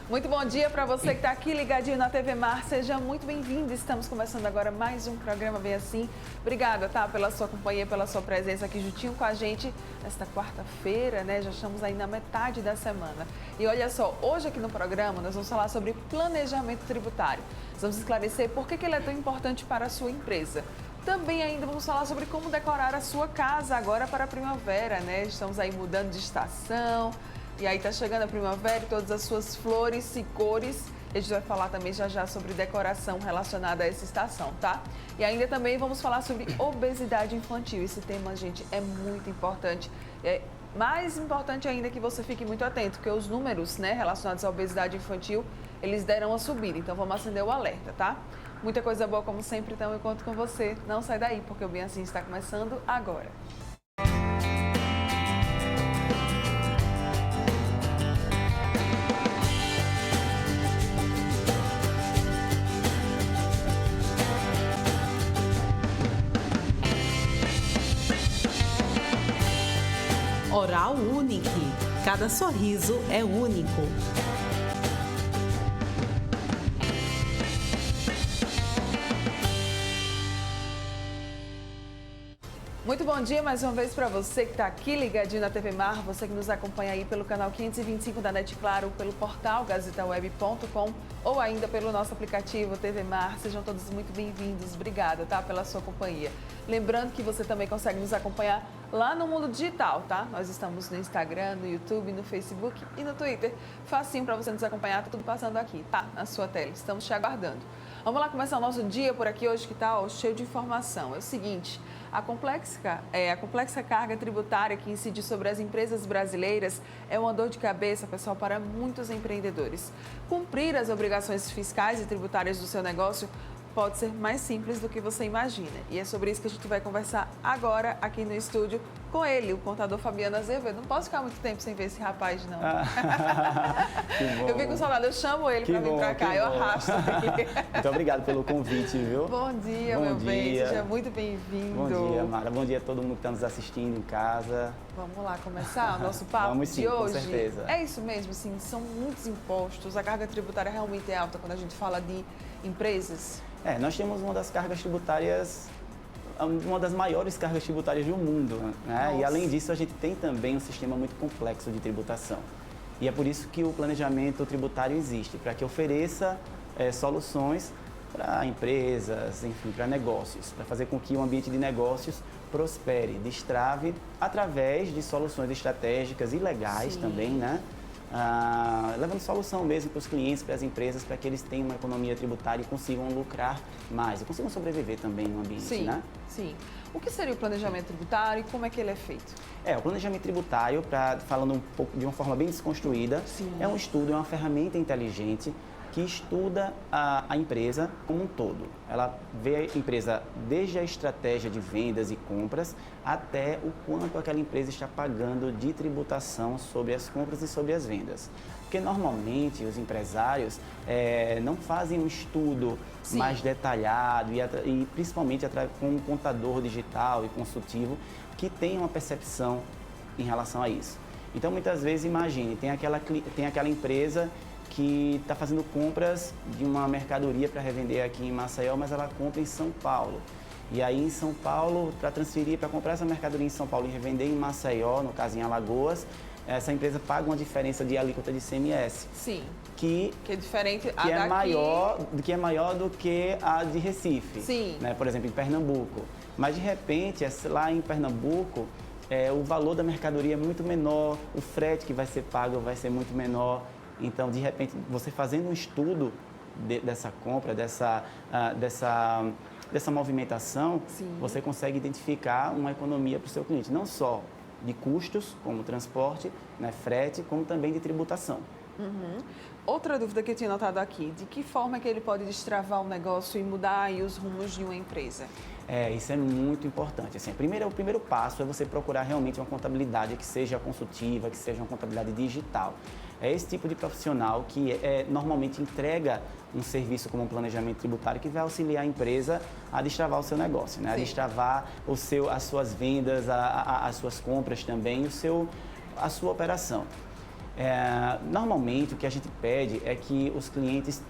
Muito bom dia para você que está aqui ligadinho na TV Mar. Seja muito bem-vindo. Estamos começando agora mais um programa Bem Assim. Obrigada, tá? Pela sua companhia, pela sua presença aqui juntinho com a gente nesta quarta-feira, né? Já estamos aí na metade da semana. E olha só, hoje aqui no programa nós vamos falar sobre planejamento tributário. Nós vamos esclarecer por que ele é tão importante para a sua empresa. Também ainda vamos falar sobre como decorar a sua casa agora para a primavera, né? Estamos aí mudando de estação. E aí tá chegando a primavera e todas as suas flores e cores. A gente vai falar também já sobre decoração relacionada a essa estação, tá? E ainda também vamos falar sobre obesidade infantil. Esse tema, gente, é muito importante. É mais importante ainda que você fique muito atento, porque os números, né, relacionados à obesidade infantil, eles deram uma subida. Então vamos acender o alerta, tá? Muita coisa boa como sempre, então eu conto com você. Não sai daí, porque o Bem Assim está começando agora. Oral Unique. Cada sorriso é único. Muito bom dia mais uma vez para você que está aqui ligadinho na TV Mar, você que nos acompanha aí pelo canal 525 da NET Claro, pelo portal gazetaweb.com ou ainda pelo nosso aplicativo TV Mar. Sejam todos muito bem-vindos. Obrigada, tá, pela sua companhia. Lembrando que você também consegue nos acompanhar lá no mundo digital, tá? Nós estamos no Instagram, no YouTube, no Facebook e no Twitter. Facinho para você nos acompanhar, tá tudo passando aqui, tá? Na sua tela. Estamos te aguardando. Vamos lá começar o nosso dia por aqui hoje, que tá cheio de informação. É o seguinte, a complexa carga tributária que incide sobre as empresas brasileiras é uma dor de cabeça, pessoal, para muitos empreendedores. Cumprir as obrigações fiscais e tributárias do seu negócio pode ser mais simples do que você imagina. E é sobre isso que a gente vai conversar agora aqui no estúdio com ele, o contador Fabiano Azevedo. Não posso ficar muito tempo sem ver esse rapaz, não. Eu fico com saudade, eu chamo ele para vir para cá, eu arrasto aqui. Muito obrigado pelo convite, viu? Bom dia, meu bem, seja muito bem-vindo. Bom dia, Mara. Bom dia a todo mundo que está nos assistindo em casa. Vamos lá começar o nosso papo Vamos sim, de hoje. com certeza. É isso mesmo, sim, são muitos impostos, a carga tributária realmente é alta quando a gente fala de empresas. Nós temos uma das cargas tributárias, uma das maiores cargas tributárias do mundo, né? E além disso, a gente tem também um sistema muito complexo de tributação. E é por isso que o planejamento tributário existe, para que ofereça soluções para empresas, enfim, para negócios, para fazer com que o ambiente de negócios prospere, destrave através de soluções estratégicas e legais também, né? Levando solução mesmo para os clientes, para as empresas, para que eles tenham uma economia tributária e consigam lucrar mais e consigam sobreviver também no ambiente, né? Sim. O que seria o planejamento tributário e como é que ele é feito? O planejamento tributário, falando um pouco de uma forma bem desconstruída, é um estudo, é uma ferramenta inteligente que estuda a empresa como um todo. Ela vê a empresa desde a estratégia de vendas e compras até o quanto aquela empresa está pagando de tributação sobre as compras e sobre as vendas. Porque normalmente os empresários não fazem um estudo mais detalhado e principalmente com um contador digital e consultivo que tem uma percepção em relação a isso. Então muitas vezes, imagine, tem aquela empresa que está fazendo compras de uma mercadoria para revender aqui em Maceió, mas ela compra em São Paulo. E aí em São Paulo, para comprar essa mercadoria em São Paulo e revender em Maceió, no caso em Alagoas, essa empresa paga uma diferença de alíquota de ICMS. Sim. Que é diferente que é maior do que a de Recife. Sim. Né? Por exemplo, em Pernambuco. Mas de repente, lá em Pernambuco, o valor da mercadoria é muito menor, o frete que vai ser pago vai ser muito menor. Então, de repente, você fazendo um estudo dessa compra, dessa movimentação, você consegue identificar uma economia para o seu cliente, não só de custos, como transporte, né, frete, como também de tributação. Outra dúvida que eu tinha notado aqui, de que forma é que ele pode destravar o negócio e mudar aí os rumos de uma empresa? Isso é muito importante. Assim, o primeiro passo é você procurar realmente uma contabilidade que seja consultiva, que seja uma contabilidade digital. É esse tipo de profissional que normalmente entrega um serviço como um planejamento tributário que vai auxiliar a empresa a destravar o seu negócio, né? A destravar as suas vendas, as suas compras também, a sua operação. Normalmente, o que a gente pede é que os clientes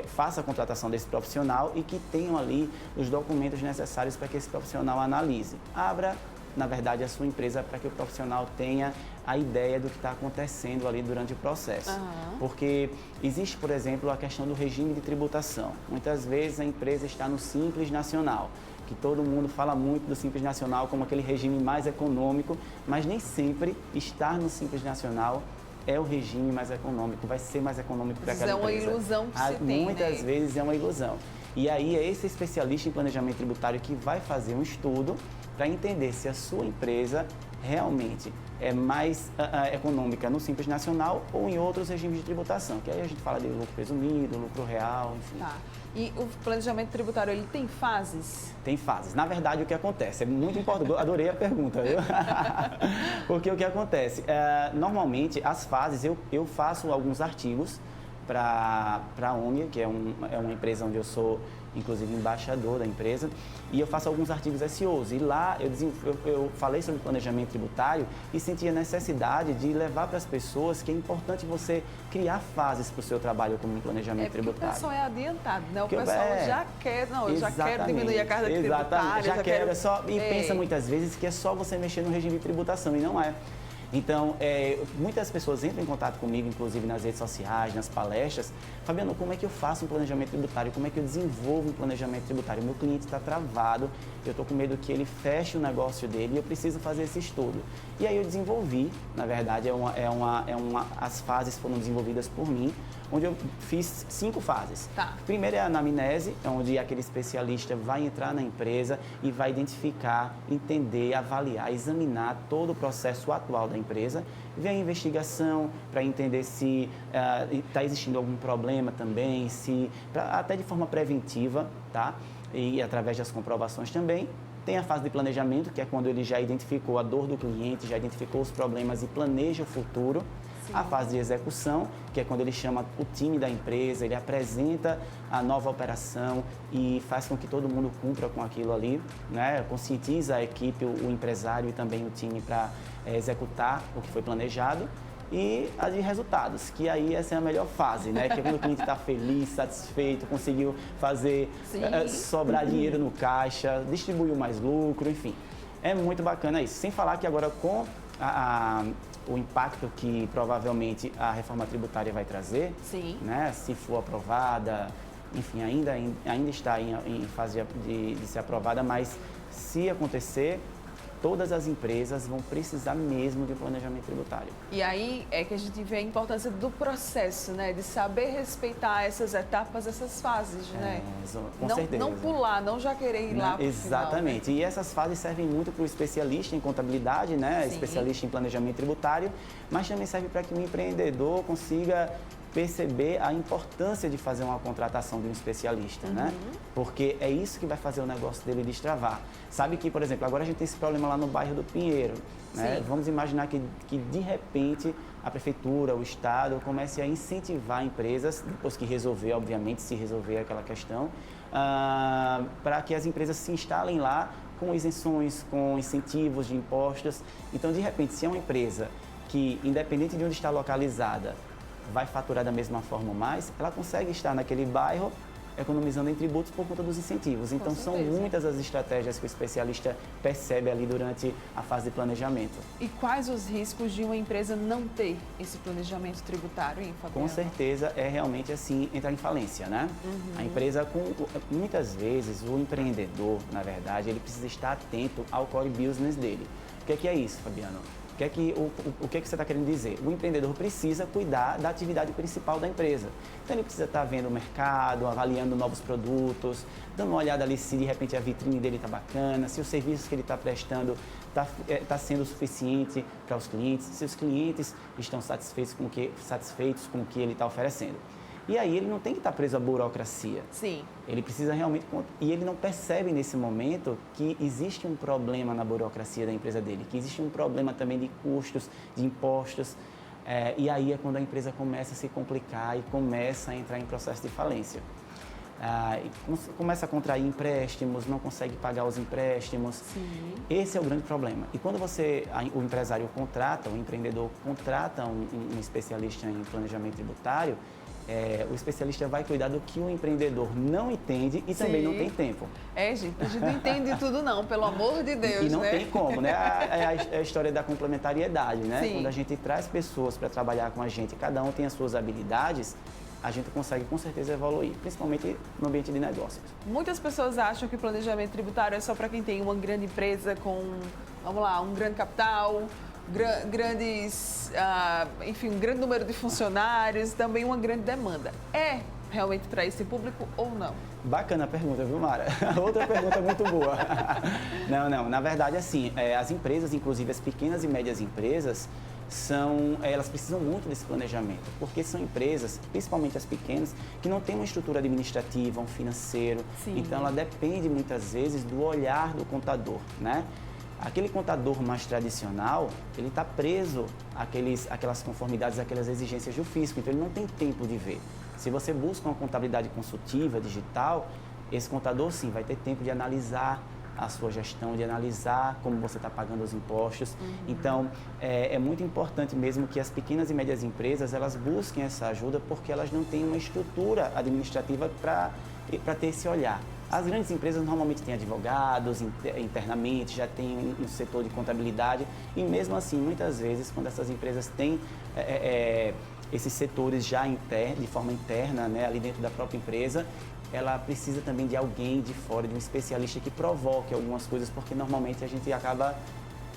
façam a contratação desse profissional e que tenham ali os documentos necessários para que esse profissional analise. Abra, na verdade, a sua empresa para que o profissional tenha a ideia do que está acontecendo ali durante o processo. Porque existe, por exemplo, a questão do regime de tributação. Muitas vezes a empresa está no Simples Nacional, que todo mundo fala muito do Simples Nacional como aquele regime mais econômico, mas nem sempre estar no Simples Nacional é o regime mais econômico, vai ser mais econômico para aquela empresa. É uma ilusão que se tem, muitas vezes é uma ilusão. E aí é esse especialista em planejamento tributário que vai fazer um estudo para entender se a sua empresa realmente é mais econômica no Simples Nacional ou em outros regimes de tributação, que aí a gente fala de lucro presumido, lucro real, enfim. Tá. E o planejamento tributário, ele tem fases? Tem fases. Na verdade, o que acontece? É muito importante. Adorei a pergunta, viu? Porque o que acontece? Normalmente, as fases, eu faço alguns artigos para a Omnia, que é uma empresa onde eu sou, inclusive, embaixador da empresa, e eu faço alguns artigos SEOs. E lá eu falei sobre planejamento tributário e senti a necessidade de levar para as pessoas que é importante você criar fases para o seu trabalho como planejamento tributário. O pessoal é adiantado, né? O pessoal já quer, eu já quero diminuir a carga tributária. Já quero, pensa muitas vezes que é só você mexer no regime de tributação, e não é. Então, muitas pessoas entram em contato comigo, inclusive nas redes sociais, nas palestras. Fabiano, como é que eu faço um planejamento tributário? Como é que eu desenvolvo um planejamento tributário? O meu cliente está travado, eu estou com medo que ele feche o negócio dele e eu preciso fazer esse estudo. E aí eu desenvolvi, na verdade, as fases foram desenvolvidas por mim, onde eu fiz 5 fases. Tá. Primeiro é a anamnese, onde aquele especialista vai entrar na empresa e vai identificar, entender, avaliar, examinar todo o processo atual da empresa. Vem a investigação para entender se está existindo algum problema também, até de forma preventiva, tá? E através das comprovações também. Tem a fase de planejamento, que é quando ele já identificou a dor do cliente, já identificou os problemas e planeja o futuro. Sim. A fase de execução, que é quando ele chama o time da empresa, ele apresenta a nova operação e faz com que todo mundo cumpra com aquilo ali, né? Conscientiza a equipe, o empresário e também o time para executar o que foi planejado. E a de resultados, que aí essa é a melhor fase, né? Que é quando o cliente está feliz, satisfeito, conseguiu fazer sobrar dinheiro no caixa, distribuiu mais lucro, enfim. É muito bacana isso. Sem falar que agora com o impacto que provavelmente a reforma tributária vai trazer, né? Se for aprovada, enfim, ainda está em fase de ser aprovada, mas se acontecer, todas as empresas vão precisar mesmo de um planejamento tributário. E aí é que a gente vê a importância do processo, né? De saber respeitar essas etapas, essas fases, né? Com certeza. Não pular, não já querer ir lá pro Exatamente. Final, né? E essas fases servem muito para o especialista em contabilidade, né? Sim. Especialista em planejamento tributário, mas também serve para que o empreendedor consiga perceber a importância de fazer uma contratação de um especialista, né? Porque é isso que vai fazer o negócio dele destravar. Sabe que, por exemplo, agora a gente tem esse problema lá no bairro do Pinheiro, né? Vamos imaginar que de repente a prefeitura, o estado comece a incentivar empresas, depois que resolver, obviamente, se resolver aquela questão, para que as empresas se instalem lá com isenções, com incentivos de impostos. Então, de repente, se é uma empresa que, independente de onde está localizada, vai faturar da mesma forma ou mais, ela consegue estar naquele bairro economizando em tributos por conta dos incentivos. Então, são muitas as estratégias que o especialista percebe ali durante a fase de planejamento. E quais os riscos de uma empresa não ter esse planejamento tributário, hein, Fabiano? Com certeza, é realmente assim, entrar em falência, né? A empresa, muitas vezes, o empreendedor, na verdade, ele precisa estar atento ao core business dele. O que é isso, Fabiano? O que você está querendo dizer? O empreendedor precisa cuidar da atividade principal da empresa. Então, ele precisa estar vendo o mercado, avaliando novos produtos, dando uma olhada ali se de repente a vitrine dele está bacana, se os serviços que ele está prestando está sendo suficiente para os clientes, se os clientes estão satisfeitos com o que ele está oferecendo. E aí ele não tem que estar preso à burocracia. Sim. Ele precisa realmente... E ele não percebe nesse momento que existe um problema na burocracia da empresa dele, que existe um problema também de custos, de impostos. E aí é quando a empresa começa a se complicar e começa a entrar em processo de falência. começa a contrair empréstimos, não consegue pagar os empréstimos. Sim. Esse é o grande problema. E quando o empresário contrata, o empreendedor contrata um especialista em planejamento tributário, o especialista vai cuidar do que o empreendedor não entende e também não tem tempo. Gente, a gente não entende tudo não, pelo amor de Deus, E não né? tem como, né? É a história da complementariedade, né? Sim. Quando a gente traz pessoas para trabalhar com a gente, cada um tem as suas habilidades, a gente consegue com certeza evoluir, principalmente no ambiente de negócios. Muitas pessoas acham que o planejamento tributário é só para quem tem uma grande empresa com, vamos lá, um grande capital, enfim, um grande número de funcionários, também uma grande demanda. É realmente para esse público ou não? Bacana a pergunta, viu, Mara? Outra pergunta muito boa. Não, na verdade, assim, as empresas, inclusive as pequenas e médias empresas, elas precisam muito desse planejamento, porque são empresas, principalmente as pequenas, que não têm uma estrutura administrativa, um financeiro. Sim. Então, ela depende muitas vezes do olhar do contador, né? Aquele contador mais tradicional, ele está preso àquelas conformidades, àquelas exigências do fisco, então ele não tem tempo de ver. Se você busca uma contabilidade consultiva, digital, esse contador, sim, vai ter tempo de analisar a sua gestão, de analisar como você está pagando os impostos. Então, é muito importante mesmo que as pequenas e médias empresas, elas busquem essa ajuda porque elas não têm uma estrutura administrativa para ter esse olhar. As grandes empresas normalmente têm advogados internamente, já tem um setor de contabilidade e mesmo assim, muitas vezes, quando essas empresas têm esses setores já de forma interna, né, ali dentro da própria empresa, ela precisa também de alguém de fora, de um especialista que provoque algumas coisas, porque normalmente a gente acaba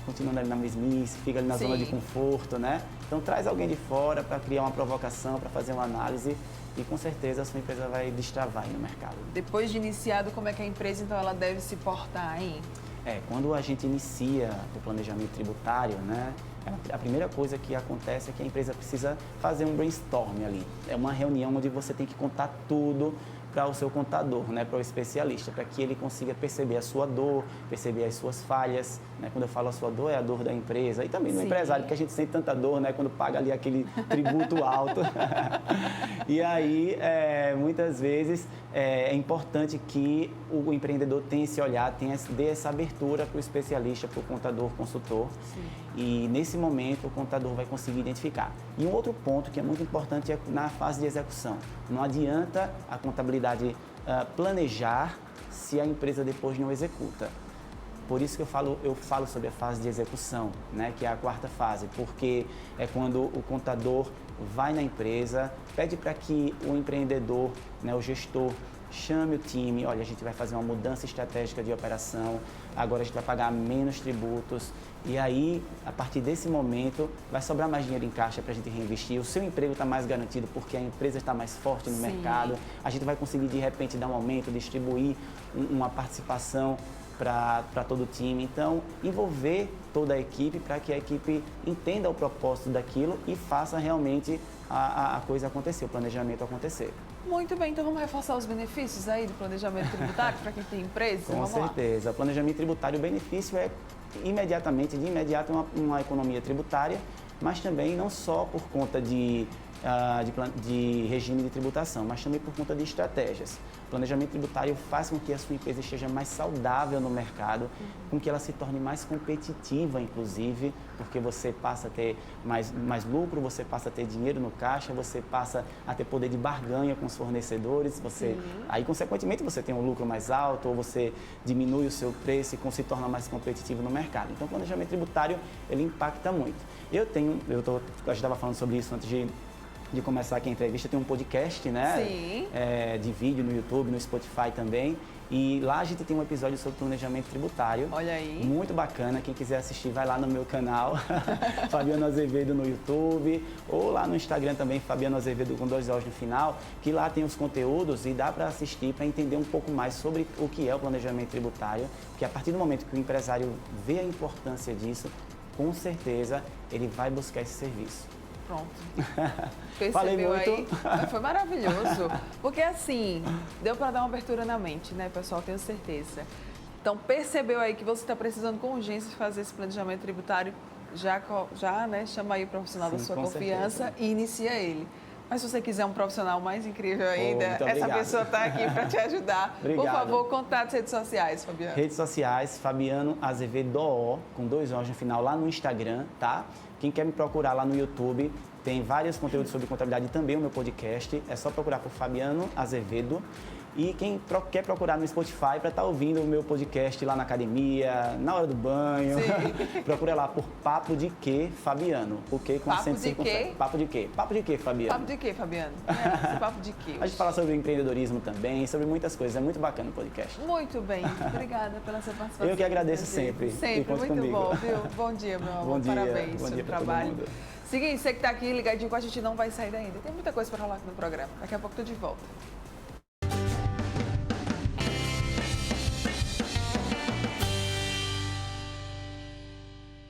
continuando ali na mesmice, fica ali na zona de conforto, né? Então traz alguém de fora para criar uma provocação, para fazer uma análise e com certeza a sua empresa vai destravar aí no mercado. Depois de iniciado, como é que a empresa então ela deve se portar, hein? Quando a gente inicia o planejamento tributário, né? A primeira coisa que acontece é que a empresa precisa fazer um brainstorm ali. É uma reunião onde você tem que contar tudo para o seu contador, né, para o especialista, para que ele consiga perceber a sua dor, perceber as suas falhas, né? Quando eu falo a sua dor, é a dor da empresa e também do empresário, porque a gente sente tanta dor, né, quando paga ali aquele tributo alto. E aí, muitas vezes, é importante que o empreendedor tenha esse olhar, dê essa abertura para o especialista, para o contador, consultor. Sim. E nesse momento o contador vai conseguir identificar. E um outro ponto que é muito importante é na fase de execução. Não adianta a contabilidade planejar se a empresa depois não executa. Por isso que eu falo sobre a fase de execução, né, que é a quarta fase, porque é quando o contador vai na empresa, pede para que o empreendedor, né, o gestor, chame o time, olha, a gente vai fazer uma mudança estratégica de operação, agora a gente vai pagar menos tributos e aí, a partir desse momento, vai sobrar mais dinheiro em caixa para a gente reinvestir, o seu emprego está mais garantido porque a empresa está mais forte no mercado, a gente vai conseguir de repente dar um aumento, distribuir uma participação para todo o time. Então, envolver toda a equipe para que a equipe entenda o propósito daquilo e faça realmente a coisa acontecer, o planejamento acontecer. Muito bem, então vamos reforçar os benefícios aí do planejamento tributário para quem tem empresa? Com certeza. O planejamento tributário, o benefício é de imediato uma economia tributária, mas também não só por conta de regime de tributação, mas também por conta de estratégias. O planejamento tributário faz com que a sua empresa esteja mais saudável no mercado, com que ela se torne mais competitiva, inclusive, porque você passa a ter mais lucro, você passa a ter dinheiro no caixa, você passa a ter poder de barganha com os fornecedores, aí, consequentemente, você tem um lucro mais alto ou você diminui o seu preço e se torna mais competitivo no mercado. Então, o planejamento tributário, ele impacta muito. A gente estava falando sobre isso antes de começar aqui a entrevista, tem um podcast, né? Sim. De vídeo no YouTube, no Spotify também. E lá a gente tem um episódio sobre planejamento tributário. Olha aí. Muito bacana. Quem quiser assistir, vai lá no meu canal, Fabiano Azevedo no YouTube, ou lá no Instagram também, Fabiano Azevedo com 2 Os no final, que lá tem os conteúdos e dá para assistir, para entender um pouco mais sobre o que é o planejamento tributário, porque a partir do momento que o empresário vê a importância disso, com certeza ele vai buscar esse serviço. Pronto. Falei muito. Aí? Foi maravilhoso. Porque assim, deu para dar uma abertura na mente, né, pessoal? Tenho certeza. Então, percebeu aí que você está precisando com urgência de fazer esse planejamento tributário, já né, chama aí o profissional da sua confiança e inicia ele. Mas se você quiser um profissional mais incrível ainda, muito essa obrigado. pessoa está aqui para te ajudar. Obrigado. Por favor, contatos redes sociais, Fabiano. Redes sociais, Fabiano Azevedo, com 2 O's no final, lá no Instagram, tá? Quem quer me procurar lá no YouTube, tem vários conteúdos sobre contabilidade e também o meu podcast. É só procurar por Fabiano Azevedo. E quem quer procurar no Spotify para estar ouvindo o meu podcast lá na academia, na hora do banho, procura lá por Papo de Quê, Fabiano. O quê com acento circunflexo. Papo de quê? Papo de quê, Fabiano? Papo de quê, Fabiano? Papo de quê? A gente fala sobre empreendedorismo também, sobre muitas coisas. É muito bacana o podcast. Muito bem. Obrigada pela sua participação. Eu que agradeço sempre. Sempre, muito comigo. bom, viu? Bom dia, meu amor. Bom dia. Parabéns Bom pelo dia pra todo trabalho. mundo. Seguinte, você que está aqui ligadinho com a gente não vai sair daí ainda. Tem muita coisa para falar aqui no programa. Daqui a pouco tô de volta.